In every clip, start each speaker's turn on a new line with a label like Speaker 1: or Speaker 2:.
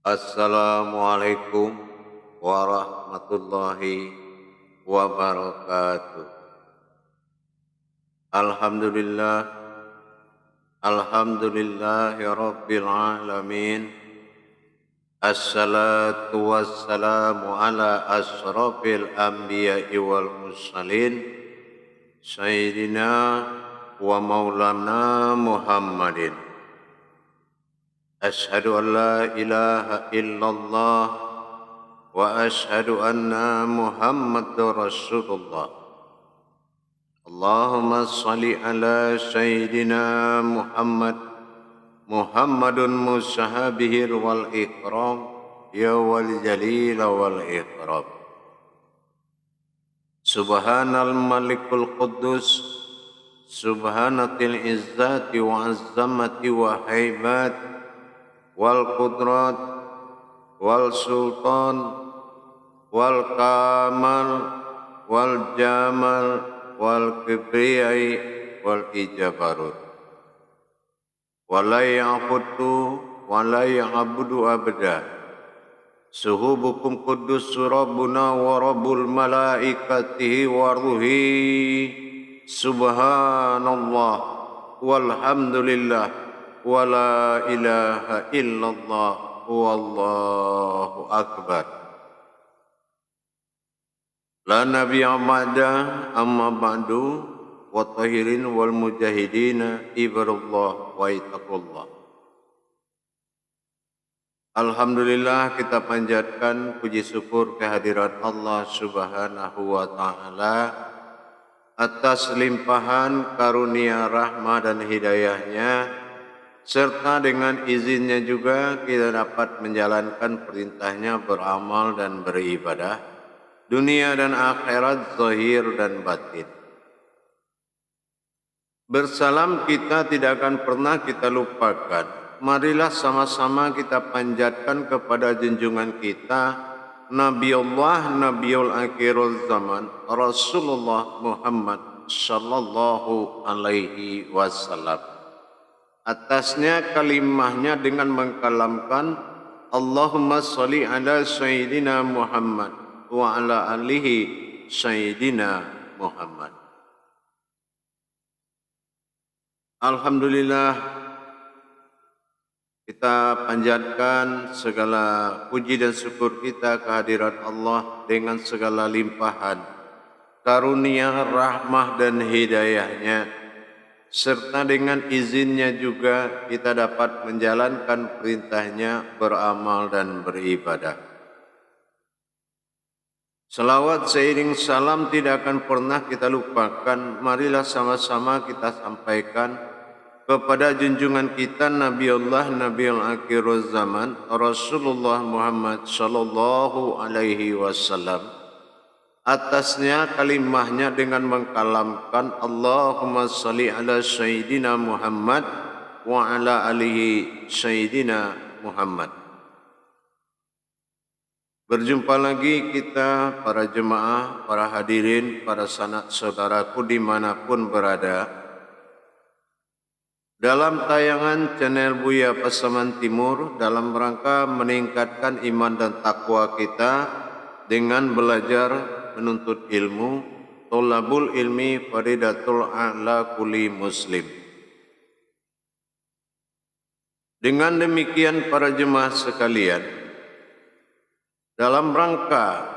Speaker 1: Assalamualaikum warahmatullahi wabarakatuh. Alhamdulillah, alhamdulillahi rabbil alamin. Assalatu wassalamu ala asrafil anbiya'i wal mursalin Sayyidina wa maulana Muhammadin. Ashhadu an la ilaha illallah wa ashhadu anna Muhammadar Rasulullah. Allahumma salli ala Sayyidina Muhammadun musahabihir wal ikram ya wal jalil wal ikram. Subhanal malikul quddus subhanatil izzati wa azzamati wa haibat wal qudrat wal sultan wal kamal wal jamal wal kibriyai wal ijabarut walai ya'budu walai ya'budu abda suhubukum kudus rabbuna wa rabbul malaikatihi wa ruhi subhanallah walhamdulillah wa la ilaha illallah wallahu akbar. La nabiyya ba'da amma ba'du wa tahirin wal mujahidina ibarallah wa itaqullah. Alhamdulillah, kita panjatkan puji syukur kehadirat Allah subhanahu wa ta'ala atas limpahan karunia rahmah dan hidayahnya, serta dengan izinnya juga kita dapat menjalankan perintahnya beramal dan beribadah, dunia dan akhirat, zahir dan batin. Bersalam kita tidak akan pernah kita lupakan. Marilah sama-sama kita panjatkan kepada junjungan kita, Nabiullah Nabiul Akhirul Zaman, Rasulullah Muhammad sallallahu alaihi wasallam. Atasnya kalimahnya dengan mengkalamkan Allahumma salli ala Sayyidina Muhammad wa ala alihi Sayyidina Muhammad. Alhamdulillah, kita panjatkan segala puji dan syukur kita kehadirat Allah dengan segala limpahan karunia, rahmah dan hidayahnya, serta dengan izinnya juga kita dapat menjalankan perintahnya beramal dan beribadah. Salawat seiring salam tidak akan pernah kita lupakan. Marilah sama-sama kita sampaikan kepada junjungan kita Nabiullah Nabiul Akhirul Zaman, Rasulullah Muhammad sallallahu alaihi wasallam. Atasnya kalimahnya dengan mengkalamkan Allahumma salli ala Sayyidina Muhammad wa ala alihi Sayyidina Muhammad. Berjumpa lagi kita para jemaah, para hadirin, para sanak saudaraku dimanapun berada, dalam tayangan channel Buya Pasaman Timur dalam rangka meningkatkan iman dan takwa kita dengan belajar menuntut ilmu. Tolabul ilmi faridatul a'la kulli muslim. Dengan demikian para jemaah sekalian, dalam rangka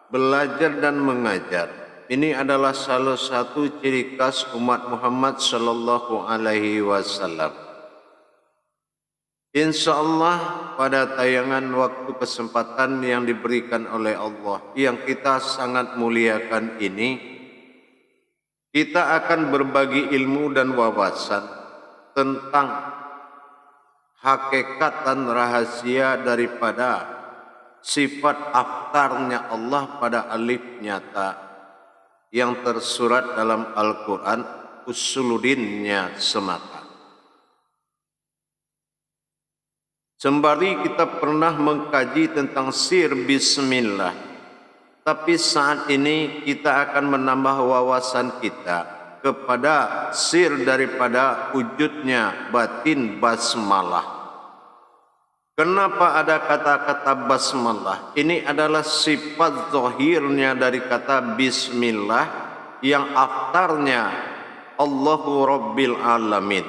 Speaker 1: belajar dan mengajar, ini adalah salah satu ciri khas umat Muhammad sallallahu alaihi wasallam. InsyaAllah pada tayangan waktu kesempatan yang diberikan oleh Allah yang kita sangat muliakan ini, kita akan berbagi ilmu dan wawasan tentang hakikat dan rahasia daripada sifat aftarnya Allah pada alif nyata yang tersurat dalam Al-Quran, usuluddinnya semata. Sembari kita pernah mengkaji tentang sir bismillah, tapi saat ini kita akan menambah wawasan kita kepada sir daripada wujudnya batin basmalah. Kenapa ada kata-kata basmalah? Ini adalah sifat zahirnya dari kata bismillah yang aftarnya Allahu Rabbil Alamin.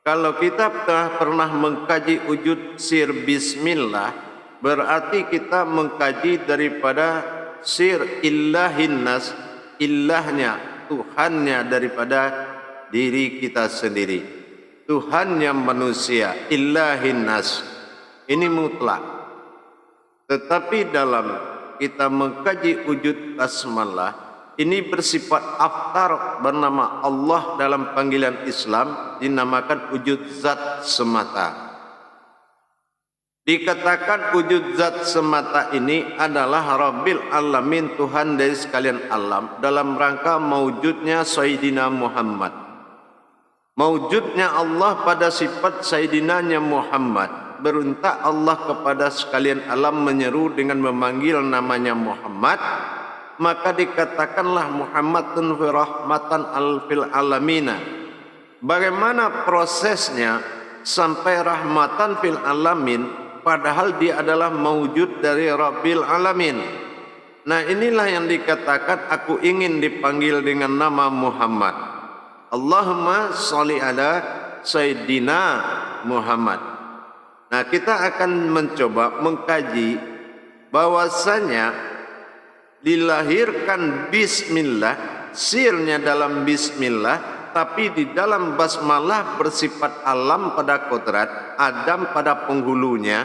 Speaker 1: Kalau kita pernah mengkaji wujud sir bismillah, berarti kita mengkaji daripada sir illahin nas, illahnya, Tuhannya daripada diri kita sendiri. Tuhannya manusia, illahin nas. Ini mutlak. Tetapi dalam kita mengkaji wujud basmalah, ini bersifat aftar bernama Allah dalam panggilan Islam dinamakan wujud zat semata. Dikatakan wujud zat semata ini adalah Rabbil Alamin, Tuhan dari sekalian alam, dalam rangka maujudnya Sayyidina Muhammad. Maujudnya Allah pada sifat Sayyidinanya Muhammad. Beruntak Allah kepada sekalian alam menyeru dengan memanggil namanya Muhammad, maka dikatakanlah Muhammadun fi rahmatan fil alamina. Bagaimana prosesnya sampai rahmatan fil alamin, padahal dia adalah maujud dari Rabbil Alamin. Nah, inilah yang dikatakan aku ingin dipanggil dengan nama Muhammad. Allahumma sholli ala Sayyidina Muhammad. Nah, kita akan mencoba mengkaji bahwasanya dilahirkan bismillah, sirnya dalam bismillah, tapi di dalam basmalah bersifat alam pada kodrat, Adam pada penghulunya.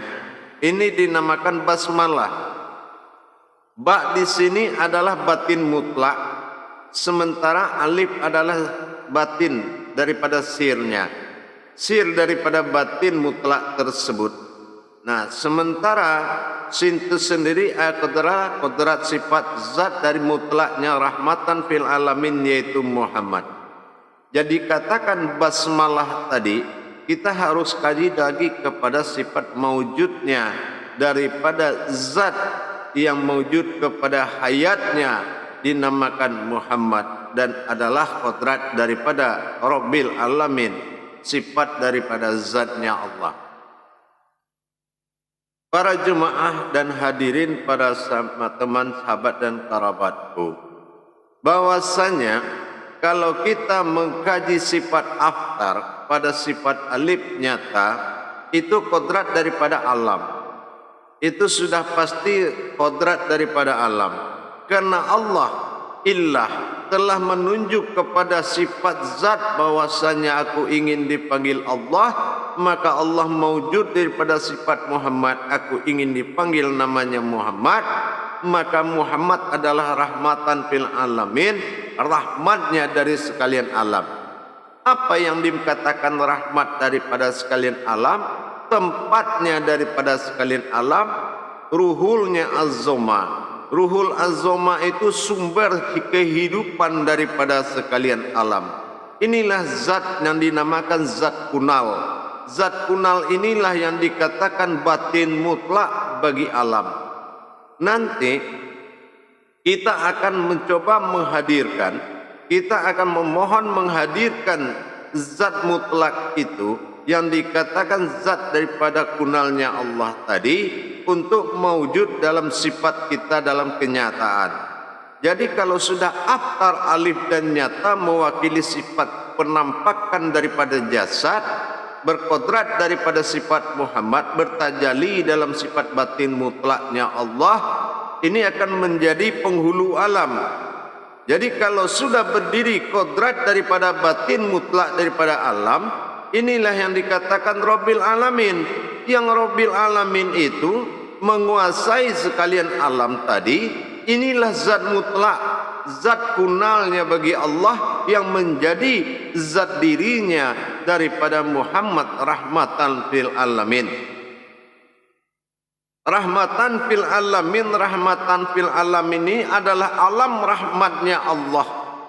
Speaker 1: Ini dinamakan basmalah. Ba di sini adalah batin mutlak, sementara alif adalah batin daripada sirnya, sir daripada batin mutlak tersebut. Nah, sementara sin itu sendiri kodrat sifat zat dari mutlaknya rahmatan fil alamin, yaitu Muhammad. Jadi katakan basmalah tadi, kita harus kaji lagi kepada sifat maujudnya daripada zat yang maujud kepada hayatnya dinamakan Muhammad, dan adalah kodrat daripada Rabbil Alamin, sifat daripada zatnya Allah. Para jemaah dan hadirin, para teman sahabat dan kerabatku, bahwasanya kalau kita mengkaji sifat aftar pada sifat alif nyata, itu kodrat daripada alam. Itu sudah pasti kodrat daripada alam, karena Allah illah telah menunjuk kepada sifat zat bahwasanya aku ingin dipanggil Allah, maka Allah maujud daripada sifat Muhammad, aku ingin dipanggil namanya Muhammad, maka Muhammad adalah rahmatan fil alamin, rahmatnya dari sekalian alam. Apa yang dikatakan rahmat daripada sekalian alam? Tempatnya daripada sekalian alam, ruhulnya az-zoma. Ruhul azoma itu sumber kehidupan daripada sekalian alam. Inilah zat yang dinamakan zat kunal. Zat kunal inilah yang dikatakan batin mutlak bagi alam. Nanti kita akan mencoba menghadirkan, kita akan memohon menghadirkan zat mutlak itu yang dikatakan zat daripada kunalnya Allah tadi, untuk mewujud dalam sifat kita dalam kenyataan. Jadi kalau sudah aftar alif dan nyata mewakili sifat penampakan daripada jasad, berkodrat daripada sifat Muhammad, bertajali dalam sifat batin mutlaknya Allah, ini akan menjadi penghulu alam. Jadi kalau sudah berdiri kodrat daripada batin mutlak daripada alam, inilah yang dikatakan Rabbil Alamin. Yang Rabbil Alamin itu menguasai sekalian alam tadi. Inilah zat mutlak, zat kunalnya bagi Allah yang menjadi zat dirinya daripada Muhammad, rahmatan fil alamin. Rahmatan fil alamin, rahmatan fil alamin ini adalah alam rahmatnya Allah,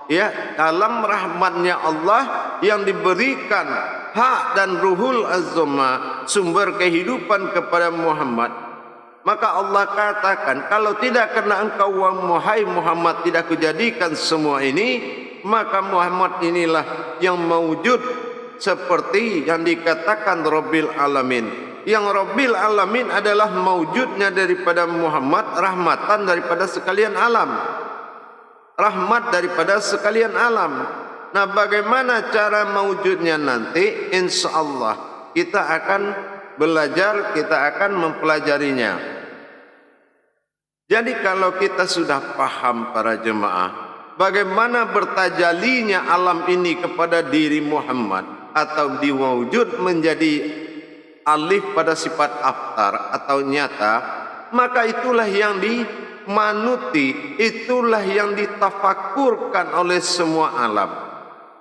Speaker 1: ya, alam rahmatnya Allah yang diberikan hak dan ruhul azma, sumber kehidupan kepada Muhammad. Maka Allah katakan, kalau tidak karena engkau wahai Muhammad tidak kujadikan semua ini, maka Muhammad inilah yang mewujud seperti yang dikatakan Rabbil Alamin. Yang Rabbil Alamin adalah maujudnya daripada Muhammad, rahmatan daripada sekalian alam. Rahmat daripada sekalian alam. Nah, bagaimana cara maujudnya nanti? Insya Allah kita akan belajar, kita akan mempelajarinya. Jadi kalau kita sudah paham para jemaah, bagaimana bertajalinya alam ini kepada diri Muhammad atau diwujud menjadi alif pada sifat aftar atau nyata, maka itulah yang dimanuti, itulah yang ditafakurkan oleh semua alam.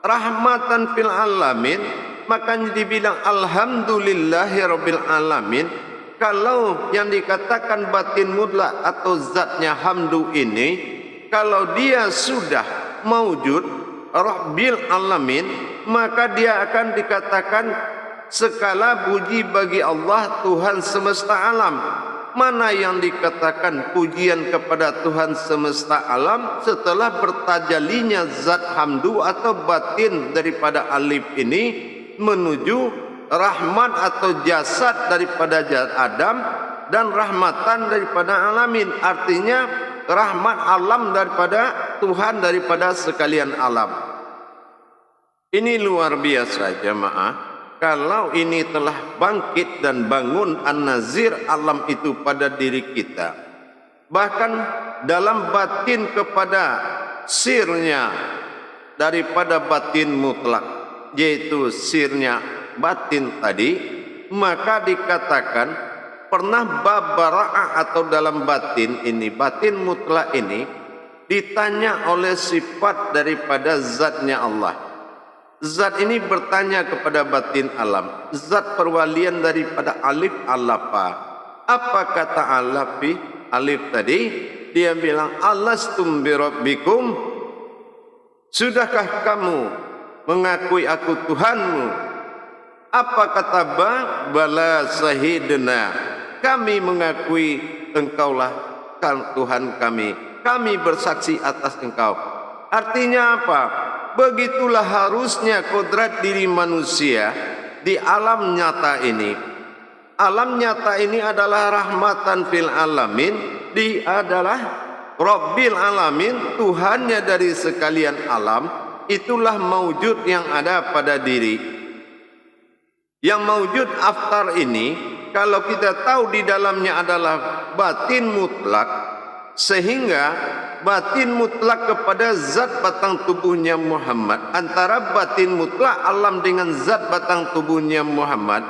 Speaker 1: Rahmatan fil alamin, makanya dibilang alhamdulillahi rabbil alamin. Kalau yang dikatakan batin mutlak atau zatnya hamdu ini, kalau dia sudah maujud rabbil alamin, maka dia akan dikatakan segala puji bagi Allah Tuhan semesta alam. Mana yang dikatakan pujian kepada Tuhan semesta alam setelah bertajalinya zat hamdu atau batin daripada alif ini menuju rahmat atau jasad daripada zat Adam dan rahmatan daripada alamin. Artinya rahmat alam daripada Tuhan daripada sekalian alam. Ini luar biasa jemaah. Kalau ini telah bangkit dan bangun an-nazir alam itu pada diri kita, bahkan dalam batin kepada sirnya daripada batin mutlak, yaitu sirnya batin tadi, maka dikatakan pernah babara'ah atau dalam batin ini, batin mutlak ini ditanya oleh sifat daripada zatnya Allah. Zat ini bertanya kepada batin alam, zat perwalian daripada alif alapa. Apa kata alafi alif tadi? Dia bilang alastum birabbikum, sudahkah kamu mengakui aku Tuhanmu? Apa kata ba? Bala sahidna, kami mengakui engkaulah kan Tuhan kami, kami bersaksi atas engkau. Artinya apa? Begitulah harusnya kodrat diri manusia di alam nyata ini. Alam nyata ini adalah rahmatan fil alamin, dia adalah Rabbil alamin, Tuhannya dari sekalian alam. Itulah maujud yang ada pada diri. Yang maujud aftar ini, kalau kita tahu di dalamnya adalah batin mutlak, sehingga batin mutlak kepada zat batang tubuhnya Muhammad, antara batin mutlak alam dengan zat batang tubuhnya Muhammad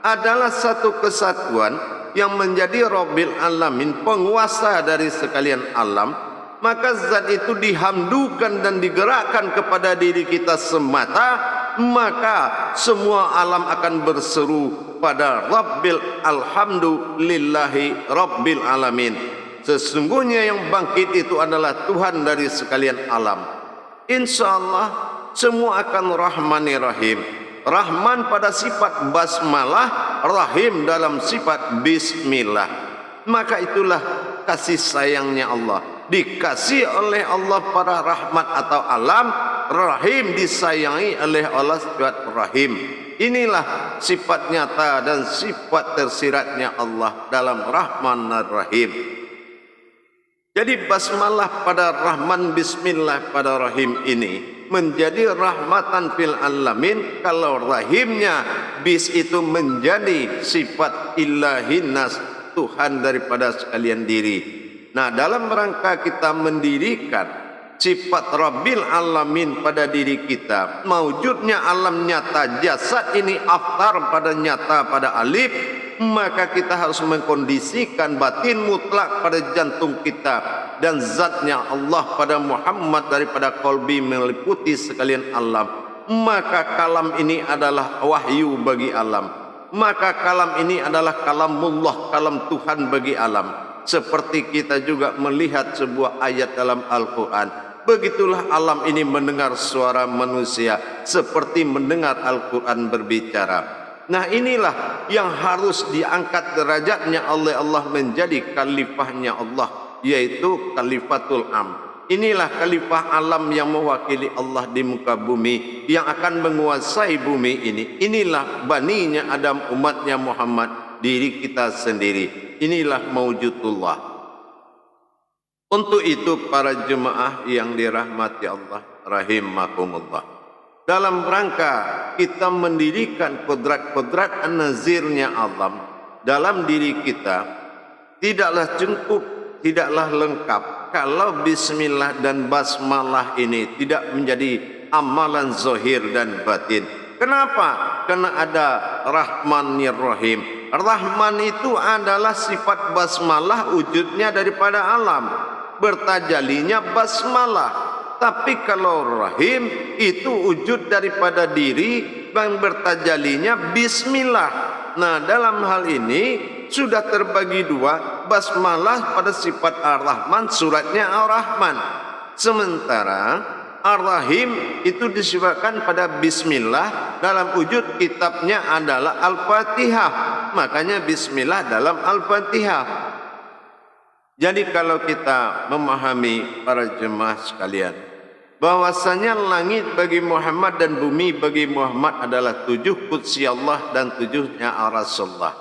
Speaker 1: adalah satu kesatuan yang menjadi Rabbil alamin, penguasa dari sekalian alam. Maka zat itu dihamdukan dan digerakkan kepada diri kita semata, maka semua alam akan berseru pada Rabbil alhamdulillahi Rabbil alamin. Sesungguhnya yang bangkit itu adalah Tuhan dari sekalian alam. Insya Allah semua akan rahmani rahim. Rahman pada sifat basmalah, rahim dalam sifat bismillah. Maka itulah kasih sayangnya Allah. Dikasih oleh Allah para rahmat atau alam, rahim disayangi oleh Allah sifat rahim. Inilah sifat nyata dan sifat tersiratnya Allah dalam Rahman dan Rahim. Jadi basmalah pada Rahman, bismillah pada Rahim ini menjadi rahmatan fil alamin. Kalau rahimnya bis itu menjadi sifat ilahinas, Tuhan daripada sekalian diri. Nah, dalam rangka kita mendirikan sifat Rabbil alamin pada diri kita, maujudnya alam nyata jasad ini aftar pada nyata pada alif, maka kita harus mengkondisikan batin mutlak pada jantung kita dan zatnya Allah pada Muhammad daripada qalbi meliputi sekalian alam. Maka kalam ini adalah wahyu bagi alam, maka kalam ini adalah kalamullah, kalam Tuhan bagi alam. Seperti kita juga melihat sebuah ayat dalam Al-Quran, begitulah alam ini mendengar suara manusia seperti mendengar Al-Quran berbicara. Nah, inilah yang harus diangkat derajatnya oleh Allah menjadi khalifahnya Allah, yaitu khalifatul am. Inilah khalifah alam yang mewakili Allah di muka bumi, yang akan menguasai bumi ini. Inilah baninya Adam, umatnya Muhammad diri kita sendiri. Inilah maujudullah. Untuk itu para jemaah yang dirahmati Allah rahimakumullah, dalam rangka kita mendirikan kodrat-kodrat an-nazirnya alam dalam diri kita, tidaklah cukup, tidaklah lengkap kalau bismillah dan basmalah ini tidak menjadi amalan zahir dan batin. Kenapa? Karena ada Rahmanir Rahim. Rahman itu adalah sifat basmalah, wujudnya daripada alam, bertajalinya basmalah. Tapi kalau Rahim itu wujud daripada diri yang bertajalinya bismillah. Nah, dalam hal ini sudah terbagi dua, basmalah pada sifat Ar-Rahman, suratnya Ar-Rahman. Sementara Ar-Rahim itu disifatkan pada bismillah, dalam wujud kitabnya adalah Al-Fatihah. Makanya bismillah dalam Al-Fatihah. Jadi kalau kita memahami para jemaah sekalian, bahwasanya langit bagi Muhammad dan bumi bagi Muhammad adalah 7 qudsi Allah dan 7-nya aras Allah.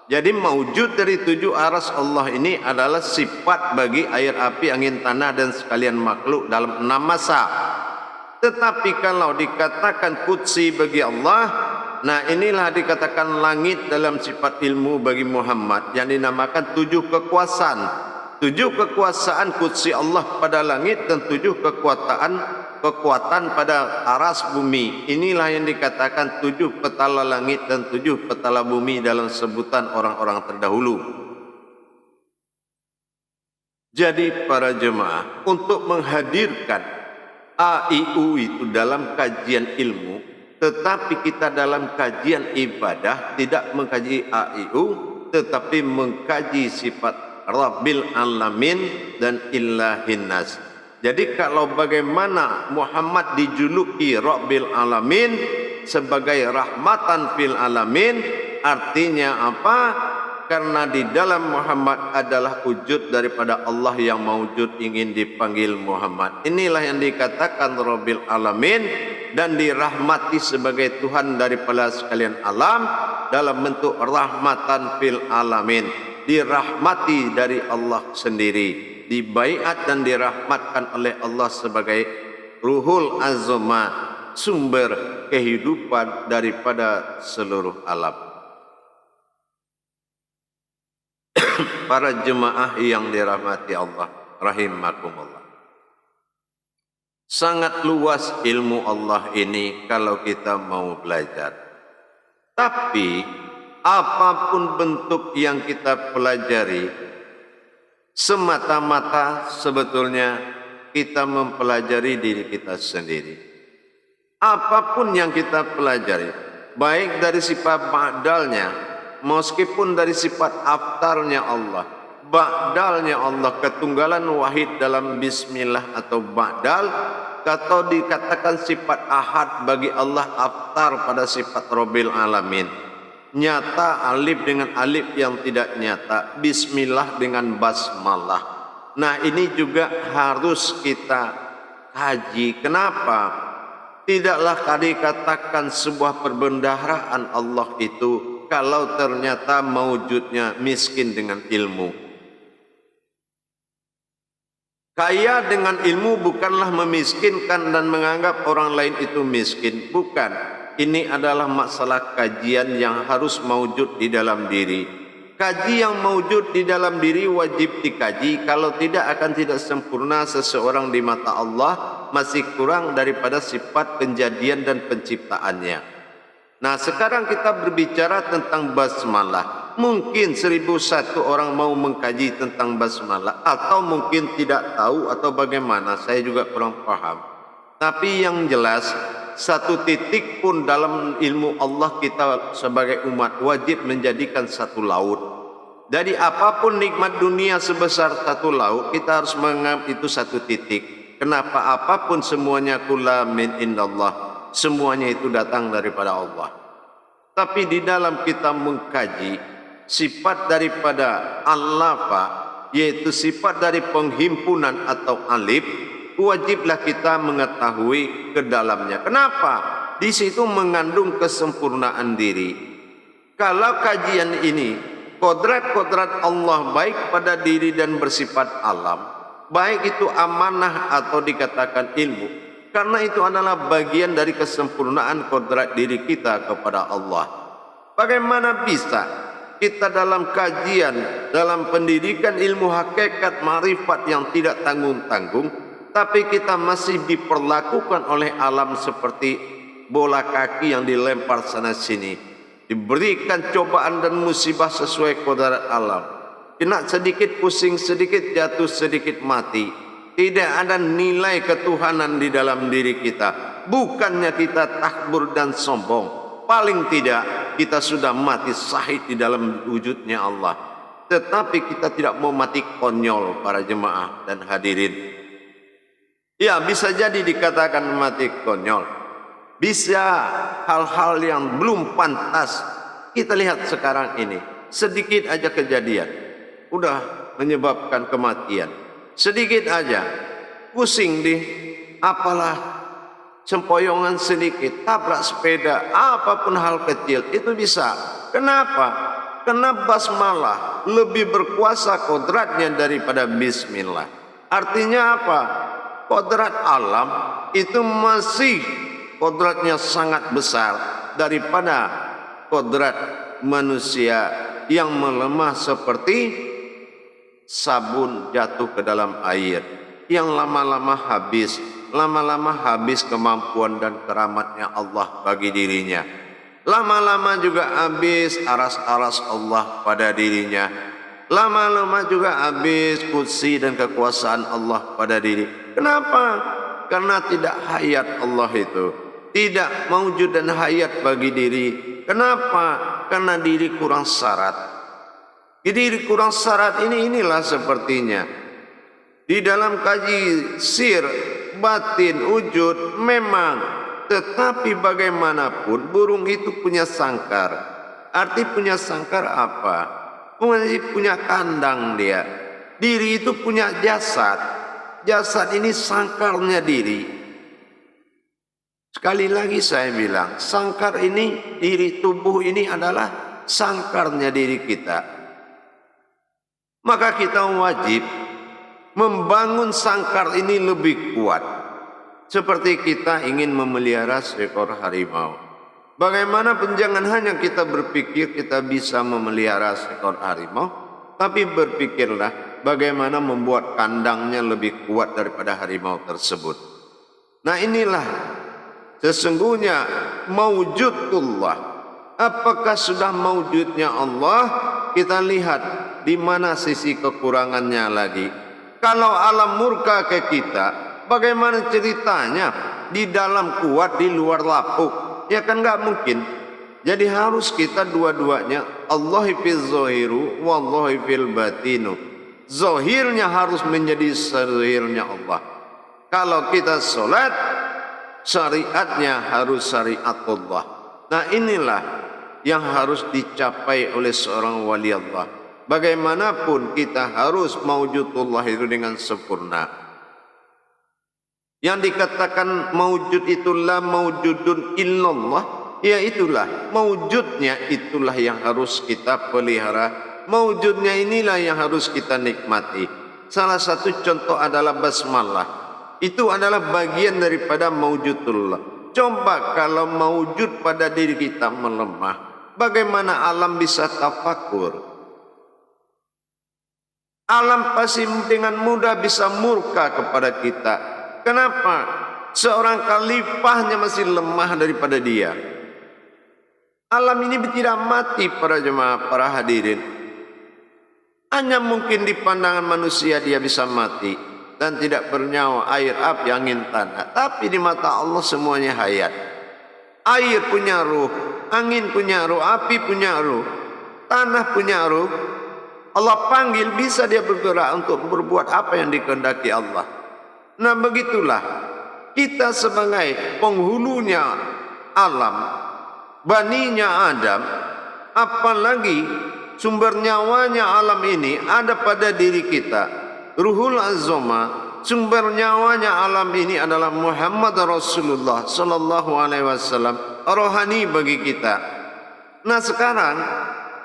Speaker 1: Jadi mewujud dari 7 aras Allah ini adalah sifat bagi air, api, angin, tanah dan sekalian makhluk dalam 6 masa. Tetapi kalau dikatakan qudsi bagi Allah, nah inilah dikatakan langit dalam sifat ilmu bagi Muhammad yang dinamakan 7 kekuasaan. 7 kekuasaan qudsi Allah pada langit dan 7 kekuatan pada aras bumi. Inilah yang dikatakan 7 petala langit dan 7 petala bumi dalam sebutan orang-orang terdahulu. Jadi para jemaah, untuk menghadirkan AIU itu dalam kajian ilmu, tetapi kita dalam kajian ibadah tidak mengkaji AIU, tetapi mengkaji sifat Rabbil Alamin dan Ilahin Nas. Jadi kalau bagaimana Muhammad dijuluki Rabbil Alamin sebagai rahmatan fil alamin, artinya apa? Karena di dalam Muhammad adalah wujud daripada Allah yang mewujud, ingin dipanggil Muhammad. Inilah yang dikatakan Rabbil Alamin, dan dirahmati sebagai Tuhan daripada sekalian alam dalam bentuk rahmatan fil alamin. Dirahmati dari Allah sendiri, dibaiat dan dirahmatkan oleh Allah sebagai Ruhul Azma, sumber kehidupan daripada seluruh alam. Para jemaah yang dirahmati Allah rahimakumullah, sangat luas ilmu Allah ini kalau kita mau belajar. Tapi apapun bentuk yang kita pelajari, semata-mata sebetulnya kita mempelajari diri kita sendiri. Apapun yang kita pelajari, baik dari sifat ba'dalnya, meskipun dari sifat aftarnya Allah, ba'dalnya Allah, ketunggalan wahid dalam bismillah atau ba'dal, atau dikatakan sifat ahad bagi Allah, aftar pada sifat Rabbil Alamin. Nyata alif dengan alif yang tidak nyata, bismillah dengan basmalah. Nah, ini juga harus kita kaji. Kenapa? Tidaklah dikatakan sebuah perbendaharaan Allah itu kalau ternyata mewujudnya miskin dengan ilmu. Kaya dengan ilmu bukanlah memiskinkan dan menganggap orang lain itu miskin, bukan. Ini adalah masalah kajian yang harus mewujud di dalam diri. Kaji yang mewujud di dalam diri wajib dikaji. Kalau tidak akan tidak sempurna seseorang di mata Allah, masih kurang daripada sifat penjadian dan penciptaannya. Nah, sekarang kita berbicara tentang basmalah. Mungkin 1001 orang mau mengkaji tentang basmalah, atau mungkin tidak tahu atau bagaimana, saya juga kurang paham. Tapi yang jelas, satu titik pun dalam ilmu Allah kita sebagai umat wajib menjadikan satu laut. Jadi apapun nikmat dunia sebesar satu laut, kita harus menganggap itu satu titik. Kenapa? Apapun semuanya kula min indallah, semuanya itu datang daripada Allah. Tapi di dalam kita mengkaji sifat daripada al-lafa, yaitu sifat dari penghimpunan atau alif, wajiblah kita mengetahui ke dalamnya. Kenapa? Di situ mengandung kesempurnaan diri. Kalau kajian ini kodrat-kodrat Allah baik pada diri dan bersifat alam, baik itu amanah atau dikatakan ilmu, karena itu adalah bagian dari kesempurnaan kodrat diri kita kepada Allah. Bagaimana bisa kita dalam kajian, dalam pendidikan ilmu hakikat marifat yang tidak tanggung-tanggung, tapi kita masih diperlakukan oleh alam seperti bola kaki yang dilempar sana sini, diberikan cobaan dan musibah sesuai kodrat alam, kena sedikit pusing, sedikit jatuh, sedikit mati. Tidak ada nilai ketuhanan di dalam diri kita. Bukannya kita takbur dan sombong, paling tidak kita sudah mati syahid di dalam wujudnya Allah. Tetapi kita tidak mau mati konyol, para jemaah dan hadirin. Ya, bisa jadi dikatakan mati konyol. Bisa hal-hal yang belum pantas. Kita lihat sekarang ini, sedikit aja kejadian udah menyebabkan kematian. Sedikit aja pusing di apalah sempoyongan sedikit, tabrak sepeda, apapun hal kecil itu bisa. Kenapa? Karena basmalah lebih berkuasa kodratnya daripada bismillah. Artinya apa? Kodrat alam itu masih kodratnya sangat besar daripada kodrat manusia yang melemah seperti sabun jatuh ke dalam air yang lama-lama habis kemampuan dan keramatnya Allah bagi dirinya. Lama-lama juga habis aras-aras Allah pada dirinya. Lama-lama juga habis kursi dan kekuasaan Allah pada diri. Kenapa? Karena tidak hayat Allah itu, tidak maujud dan hayat bagi diri. Kenapa? Karena diri kurang syarat. Diri kurang syarat inilah sepertinya. Di dalam kaji sir, batin, wujud memang, tetapi bagaimanapun burung itu punya sangkar. Arti punya sangkar apa? Punya kandang dia. Diri itu punya jasad. Jasad ini sangkarnya diri. Sekali lagi saya bilang, sangkar ini, diri tubuh ini adalah sangkarnya diri kita. Maka kita wajib membangun sangkar ini lebih kuat. Seperti kita ingin memelihara seekor harimau. Bagaimanapun jangan hanya kita berpikir kita bisa memelihara seekor harimau, tapi berpikirlah bagaimana membuat kandangnya lebih kuat daripada harimau tersebut. Nah, inilah sesungguhnya maujudullah. Apakah sudah maujudnya Allah? Kita lihat di mana sisi kekurangannya lagi. Kalau alam murka ke kita, bagaimana ceritanya? Di dalam kuat, di luar lapuk. Ya kan nggak mungkin. Jadi harus kita dua-duanya. Allahi fil zahiru, wallahi fil batinu. Zahirnya harus menjadi zahirnya Allah. Kalau kita sholat, syariatnya harus syariatullah. Nah, inilah yang harus dicapai oleh seorang wali Allah. Bagaimanapun kita harus maujudullah itu dengan sempurna. Yang dikatakan maujud itulah maujudun illallah, ya itulah maujudnya, itulah yang harus kita pelihara. Maujudnya inilah yang harus kita nikmati. Salah satu contoh adalah basmalah. Itu adalah bagian daripada maujudullah. Coba kalau maujud pada diri kita melemah, bagaimana alam bisa tafakur? Alam pasti dengan mudah bisa murka kepada kita. Kenapa? Seorang khalifahnya masih lemah daripada dia. Alam ini tidak mati, para jemaah, para hadirin. Hanya mungkin di pandangan manusia dia bisa mati dan tidak bernyawa, air, api, angin, tanah. Tapi di mata Allah semuanya hayat. Air punya ruh, angin punya ruh, api punya ruh, tanah punya ruh. Allah panggil, bisa dia bergerak untuk berbuat apa yang dikehendaki Allah. Nah, begitulah kita sebagai penghulunya alam, baninya Adam, apalagi sumber nyawanya alam ini ada pada diri kita. Ruhul Azoma, sumber nyawanya alam ini adalah Muhammad Rasulullah sallallahu alaihi wasallam, rohani bagi kita. Nah, sekarang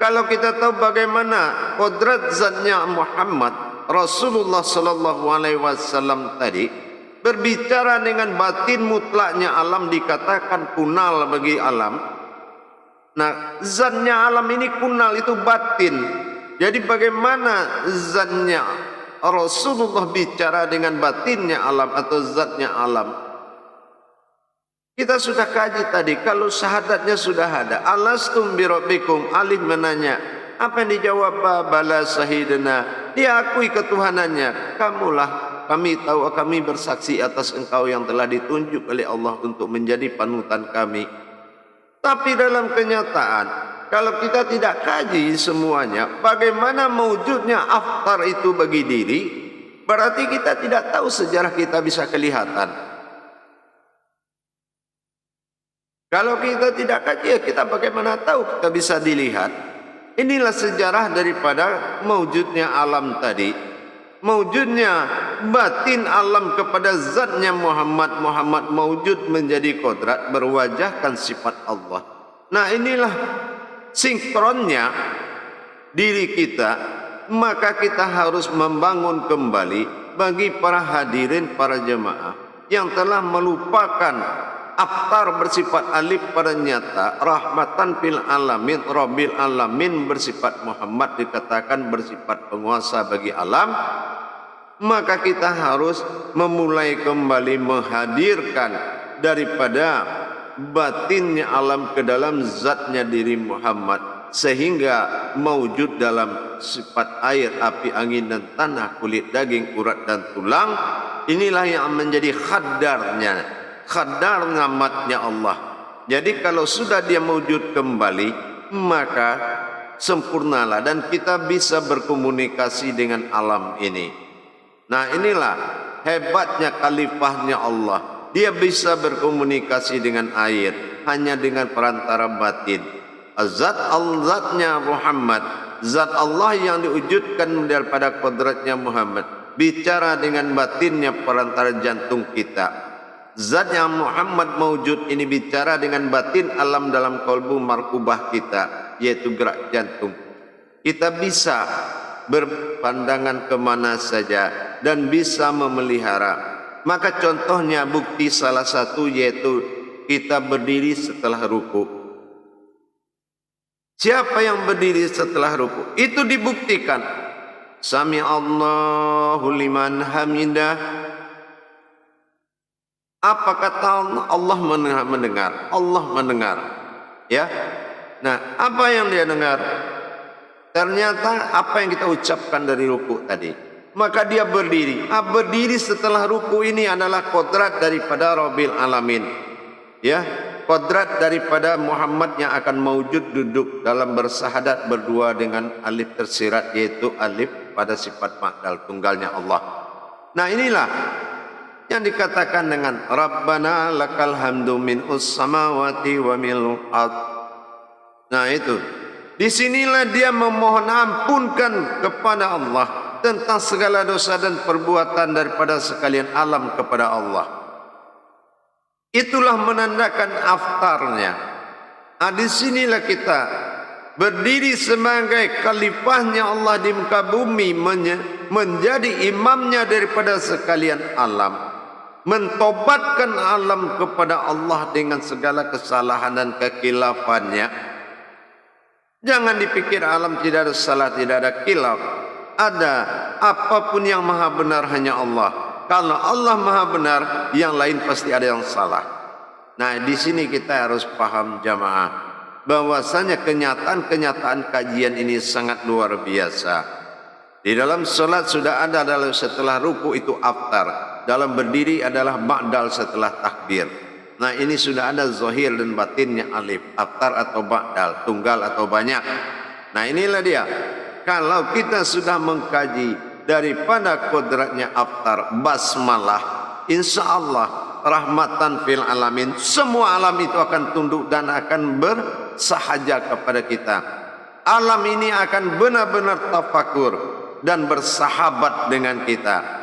Speaker 1: kalau kita tahu bagaimana kodrat zatnya Muhammad Rasulullah sallallahu alaihi wasallam tadi berbicara dengan batin mutlaknya alam, dikatakan kunal bagi alam. Nah, zatnya alam ini kunal, itu batin. Jadi bagaimana zatnya Rasulullah bicara dengan batinnya alam atau zatnya alam? Kita sudah kaji tadi, kalau syahadatnya sudah ada. Alastum birabbikum, alif menanya. Apa yang dijawab? Bala sahidana, diakui ketuhanannya. Kamulah, kami tahu, kami bersaksi atas engkau yang telah ditunjuk oleh Allah untuk menjadi panutan kami. Tapi dalam kenyataan, kalau kita tidak kaji semuanya, bagaimana mewujudnya aftar itu bagi diri, berarti kita tidak tahu sejarah kita bisa kelihatan. Kalau kita tidak kaji, kita bagaimana tahu kita bisa dilihat? Inilah sejarah daripada mewujudnya alam tadi. Mewujudnya batin alam kepada zatnya Muhammad. Muhammad mewujud menjadi kodrat, berwajahkan sifat Allah. Nah, inilah sinkronnya diri kita. Maka kita harus membangun kembali bagi para hadirin, para jemaah yang telah melupakan aftar bersifat alif pada nyata, rahmatan fil alamin, rabbil alamin bersifat Muhammad dikatakan bersifat penguasa bagi alam. Maka kita harus memulai kembali menghadirkan daripada batinnya alam ke dalam zatnya diri Muhammad, sehingga mewujud dalam sifat air, api, angin dan tanah, kulit, daging, urat dan tulang. Inilah yang menjadi khadarnya, khadar namatnya Allah. Jadi kalau sudah dia mewujud kembali, maka sempurnalah dan kita bisa berkomunikasi dengan alam ini. Nah, inilah hebatnya khalifahnya Allah. Dia bisa berkomunikasi dengan air hanya dengan perantara batin. Zatnya Muhammad, zat Allah yang diwujudkan daripada kodratnya Muhammad, bicara dengan batinnya perantara jantung kita. Zat yang Muhammad mewujud ini bicara dengan batin alam dalam kalbu markubah kita, yaitu gerak jantung. Kita bisa berpandangan kemana saja dan bisa memelihara. Maka contohnya, bukti salah satu yaitu kita berdiri setelah ruku. Siapa yang berdiri setelah ruku? Itu dibuktikan. Sami Allahu liman hamidah. Apa kata Allah? Mendengar. Allah mendengar. Ya. Nah, apa yang dia dengar? Ternyata apa yang kita ucapkan dari ruku tadi. Maka dia berdiri. Berdiri setelah ruku ini adalah kodrat daripada Rabbil Alamin. Ya, kodrat daripada Muhammad yang akan mewujud duduk dalam bersahadat berdua dengan alif tersirat, yaitu alif pada sifat ma'dal tunggalnya Allah. Nah, inilah yang dikatakan dengan Rabbana lakal hamdu min us-samawati wa mil'ul ard. Nah, itu. Disinilah dia memohon ampunkan kepada Allah tentang segala dosa dan perbuatan daripada sekalian alam kepada Allah. Itulah menandakan aftarnya. Nah, disinilah kita berdiri sebagai khalifahnya Allah di muka bumi, menjadi imamnya daripada sekalian alam. Mentobatkan alam kepada Allah dengan segala kesalahan dan kekilafannya. Jangan dipikir alam tidak ada salah, tidak ada kilaf. Ada. Apapun yang maha benar hanya Allah. Kalau Allah maha benar, yang lain pasti ada yang salah. Nah, di sini kita harus paham jamaah, bahwasanya kenyataan kajian ini sangat luar biasa. Di dalam solat sudah ada, dalam setelah ruku itu aftar. Dalam berdiri adalah ba'dal setelah takbir. Nah, ini sudah ada zahir dan batinnya alif, aftar atau ba'dal, tunggal atau banyak. Nah, inilah dia. Kalau kita sudah mengkaji daripada kodratnya aftar, basmalah, insya Allah rahmatan fil alamin, semua alam itu akan tunduk dan akan bersahaja kepada kita. Alam ini akan benar-benar tafakur dan bersahabat dengan kita.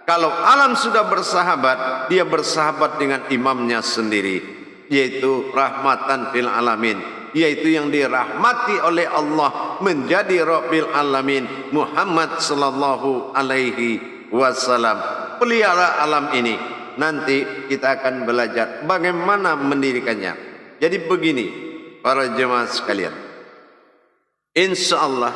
Speaker 1: Kalau alam sudah bersahabat, dia bersahabat dengan imamnya sendiri, yaitu rahmatan fil alamin. yaitu yang dirahmati oleh Allah menjadi Rabbil Alamin, Muhammad sallallahu alaihi wasallam. Pelihara alam ini. Nanti kita akan belajar bagaimana mendirikannya. Jadi begini, para jemaah sekalian. Insya Allah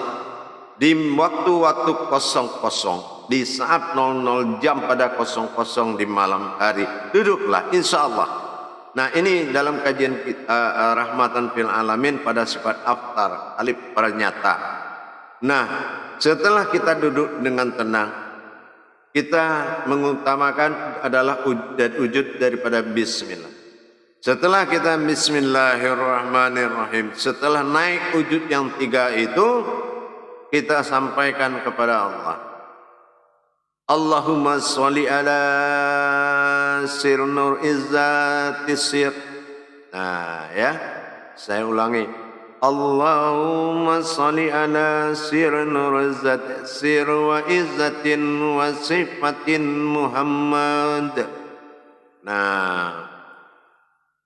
Speaker 1: di waktu-waktu kosong-kosong, di saat 00 jam pada kosong-kosong di malam hari, duduklah insya Allah. Nah, ini dalam kajian kita, rahmatan fil alamin pada sifat aftar, alif pernyata. Nah, setelah kita duduk dengan tenang, kita mengutamakan adalah wujud daripada bismillah. Setelah kita bismillahirrahmanirrahim, setelah naik wujud yang 3 itu, kita sampaikan kepada Allah. Allahumma sholli ala sir nur izzati sir. Nah, ya. Saya ulangi. Allahumma sholli ala sir nur izzati sir wa izzatin wa sifatin Muhammad. Nah,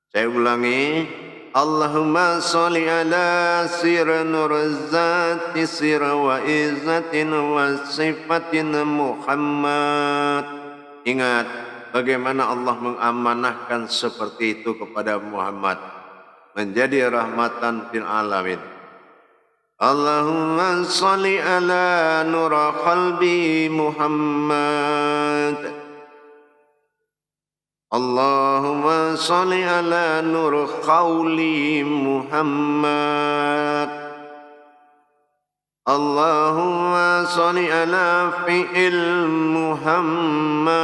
Speaker 1: saya ulangi. Allahumma sholli ala sir nur zati sir wa izzatin wa sifatin Muhammad. Ingat bagaimana Allah mengamanahkan seperti itu kepada Muhammad menjadi rahmatan fil alamin. Allahumma sholli ala nur qalbi Muhammad. Allahumma sholli ala nur qawli Muhammad. Allahumma sholli ala fi'il Muhammad.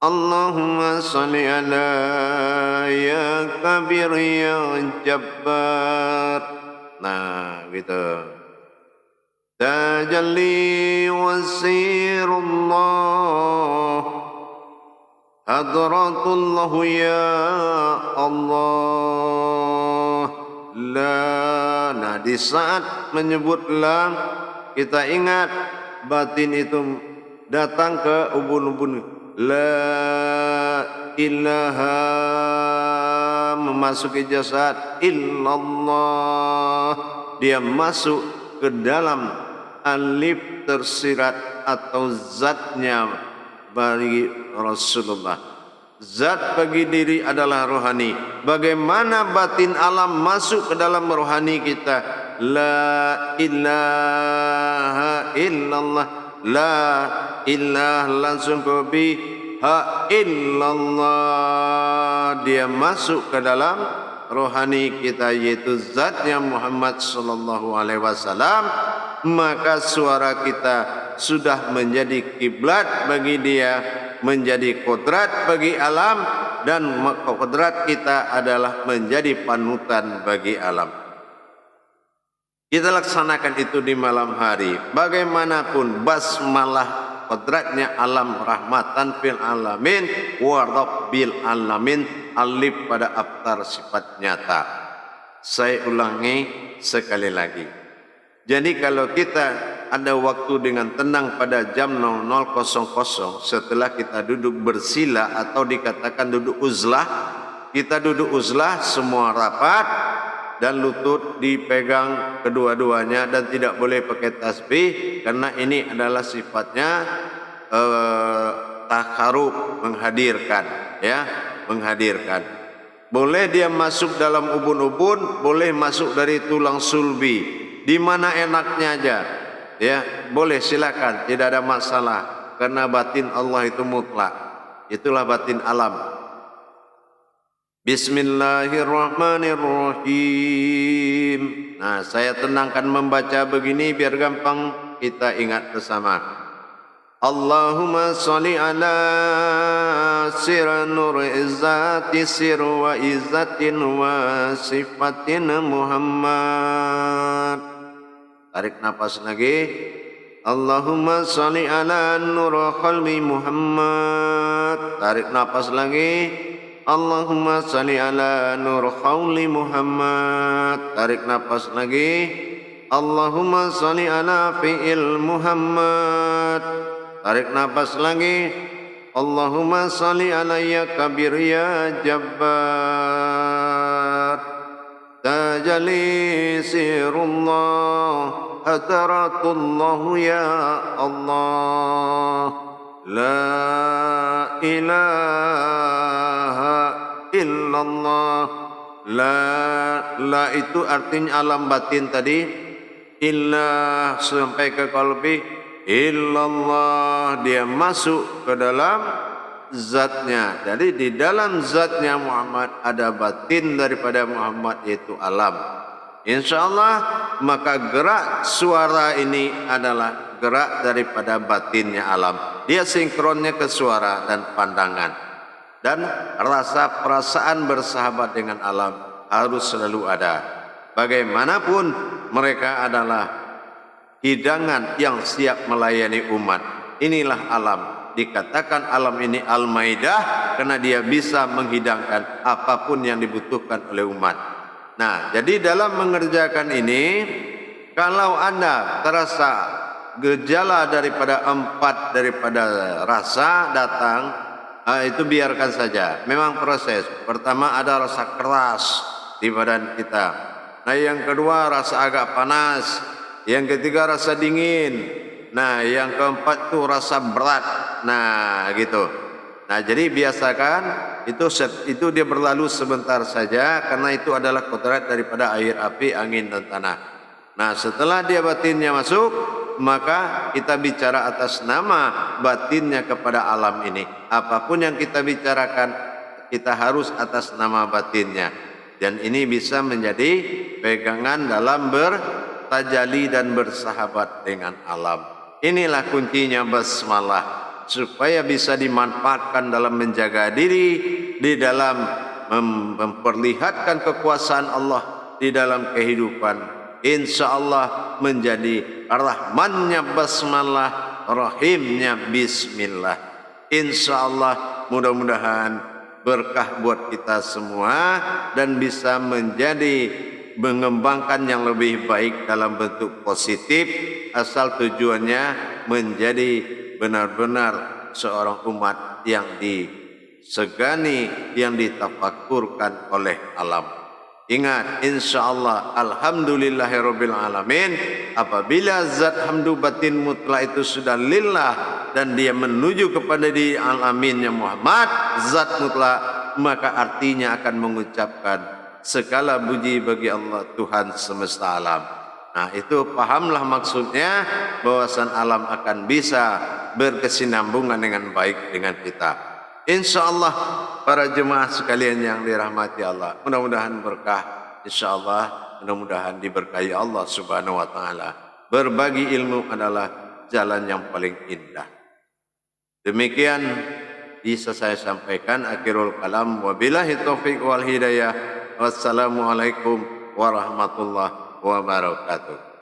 Speaker 1: Allahumma sholli ala ya kabir ya jabbar. Nah, gitu. Tajalli wasirullah, hadratullah ya Allah. La. Nah, di saat menyebut lam, kita ingat batin itu datang ke ubun-ubun. La ilaha memasuki jasad illallah, dia masuk ke dalam alif tersirat atau zatnya bagi Rasulullah. Zat bagi diri adalah rohani. Bagaimana batin alam masuk ke dalam rohani kita? La ilaha illallah. La ilah langsung ke biha illallah. Dia masuk ke dalam rohani kita, yaitu zatnya Muhammad sallallahu alaihi wasallam. Maka suara kita sudah menjadi kiblat bagi dia, menjadi kodrat bagi alam, dan kodrat kita adalah menjadi panutan bagi alam. Kita laksanakan itu di malam hari. Bagaimanapun basmalah kodratnya alam, rahmatan fil alamin wa rabbil alamin, alif pada aftar sifat nyata. Saya ulangi sekali lagi. Jadi kalau kita ada waktu dengan tenang pada jam 00.00 setelah kita duduk bersila atau dikatakan duduk uzlah, kita duduk uzlah semua rapat dan lutut dipegang kedua-duanya dan tidak boleh pakai tasbih karena ini adalah sifatnya takarub, menghadirkan, ya, menghadirkan. Boleh dia masuk dalam ubun-ubun, boleh masuk dari tulang sulbi. Di mana enaknya aja, ya, boleh silakan, tidak ada masalah karena batin Allah itu mutlak. Itulah batin alam. Bismillahirrahmanirrahim. Nah, saya tenangkan membaca begini biar gampang kita ingat bersama. Allahumma sholli ala sir nur izzati sir wa izzatin wa sifatin Muhammad. Tarik nafas lagi. Allahumma sholli ala nur qalbi Muhammad. Tarik nafas lagi. Allahumma sholli ala nur qawli Muhammad. Tarik nafas lagi. Allahumma sholli ala fi'il Muhammad. Tarik nafas lagi. Allahumma sholli ala ya kabir ya jabbar. tajali sirullah hadaratullah ya Allah la ilaha illallah. La itu artinya alam batin tadi, illah sampai ke qalbi, illallah dia masuk ke dalam zatnya. Jadi di dalam zatnya Muhammad ada batin daripada Muhammad, yaitu alam. InsyaAllah maka gerak suara ini adalah gerak daripada batinnya alam. Dia sinkronnya ke suara dan pandangan. Dan rasa perasaan bersahabat dengan alam harus selalu ada. Bagaimanapun mereka adalah hidangan yang siap melayani umat. Inilah alam. Dikatakan alam ini Al-Maidah karena dia bisa menghidangkan apapun yang dibutuhkan oleh umat. Nah, jadi dalam mengerjakan ini, kalau Anda terasa gejala daripada 4 daripada rasa datang, itu biarkan saja. Memang proses. Pertama ada rasa keras di badan kita. Nah, yang kedua rasa agak panas. Yang ketiga rasa dingin. Nah, yang keempat itu rasa berat. Nah, gitu. Nah, jadi biasakan itu dia berlalu sebentar saja karena itu adalah kodrat daripada air, api, angin dan tanah. Nah, setelah dia batinnya masuk, maka kita bicara atas nama batinnya kepada alam ini. Apapun yang kita bicarakan, kita harus atas nama batinnya. Dan ini bisa menjadi pegangan dalam bertajali dan bersahabat dengan alam. Inilah kuncinya basmalah, supaya bisa dimanfaatkan dalam menjaga diri, di dalam memperlihatkan kekuasaan Allah di dalam kehidupan. InsyaAllah menjadi rahmannya basmalah, rahimnya bismillah. InsyaAllah mudah-mudahan berkah buat kita semua dan bisa menjadi mengembangkan yang lebih baik dalam bentuk positif, asal tujuannya menjadi benar-benar seorang umat yang disegani, yang ditafakurkan oleh alam. Ingat, insyaAllah alhamdulillahirabbil alamin. Apabila zat hamdu batin mutlak itu sudah lillah dan dia menuju kepada di alaminnya Muhammad zat mutlak, maka artinya akan mengucapkan segala puji bagi Allah Tuhan semesta alam. Nah, itu pahamlah maksudnya, bahwasan alam akan bisa berkesinambungan dengan baik dengan kita. InsyaAllah para jemaah sekalian yang dirahmati Allah, mudah-mudahan berkah. InsyaAllah mudah-mudahan diberkahi Allah subhanahu wa ta'ala. Berbagi ilmu adalah jalan yang paling indah. Demikian bisa saya sampaikan. Akhirul kalam. Wabillahi taufiq wal hidayah. Wassalamualaikum warahmatullahi wabarakatuh.